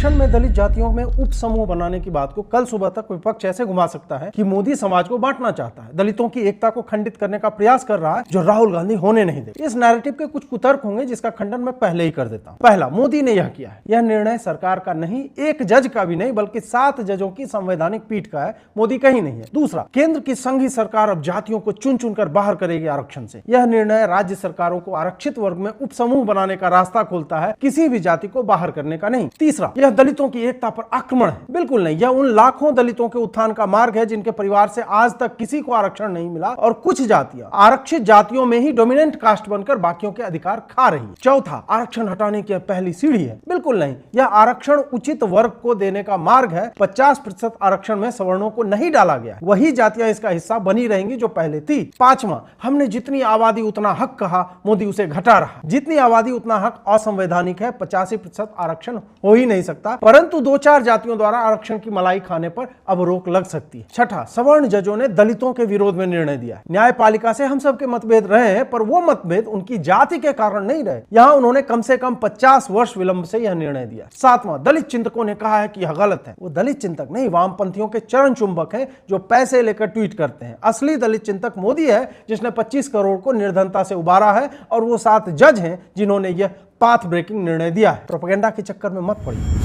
आरक्षण में दलित जातियों में उप समूह बनाने की बात को कल सुबह तक विपक्ष ऐसे घुमा सकता है कि मोदी समाज को बांटना चाहता है, दलितों की एकता को खंडित करने का प्रयास कर रहा है, जो राहुल गांधी होने नहीं दे। इस नैरेटिव के कुछ कुतर्क होंगे जिसका खंडन मैं पहले ही कर देता हूं। पहला, मोदी ने यह किया है, यह निर्णय सरकार का नहीं, एक जज का भी नहीं, बल्कि 7 जजों की संवैधानिक पीठ का है, मोदी कहीं नहीं है। दूसरा, केंद्र की संघीय सरकार अब जातियों को चुन चुनकर बाहर करेगी आरक्षण से। यह निर्णय राज्य सरकारों को आरक्षित वर्ग में उप समूह बनाने का रास्ता खोलता है, किसी भी जाति को बाहर करने का नहीं। तीसरा, यह दलितों की एकता पर आक्रमण है, बिल्कुल नहीं। यह उन लाखों दलितों के उत्थान का मार्ग है जिनके परिवार से आज तक किसी को आरक्षण नहीं मिला और कुछ जातियां आरक्षित जातियों में ही डोमिनेंट कास्ट बनकर बाकियों के अधिकार खा रही है। चौथा, आरक्षण हटाने की पहली सीढ़ी है, बिल्कुल नहीं। यह आरक्षण उचित वर्ग को देने का मार्ग है। 50% आरक्षण में सवर्णों को नहीं डाला गया, वही जातियां इसका हिस्सा बनी रहेंगी जो पहले थी। पांचवा, हमने जितनी आबादी उतना हक कहा, मोदी उसे घटा रहा। जितनी आबादी उतना हक असंवैधानिक है, 85% आरक्षण हो ही नहीं सकता, परंतु 2-4 जातियों द्वारा आरक्षण की मलाई खाने पर अब रोक लग सकती है। छठा, सवर्ण जजों ने दलितों के विरोध में निर्णय दिया। न्यायपालिका से हम सबके मतभेद रहे हैं, पर वो मतभेद उनकी जाति के कारण नहीं रहे। यहां उन्होंने कम से कम 50 वर्ष विलंब से यह निर्णय दिया। सातवां, दलित चिंतकों ने कहा है कि यह गलत है। वो दलित चिंतक नहीं, वामपंथियों के चरण चुंबक हैं जो पैसे लेकर ट्वीट करते हैं। असली दलित चिंतक मोदी है, जिसने 25 करोड़ को निर्धनता से उबारा है, और वो 7 जज हैं जिन्होंने यह पाथ ब्रेकिंग निर्णय दिया है। प्रोपेगेंडा के चक्कर में मत पड़िए।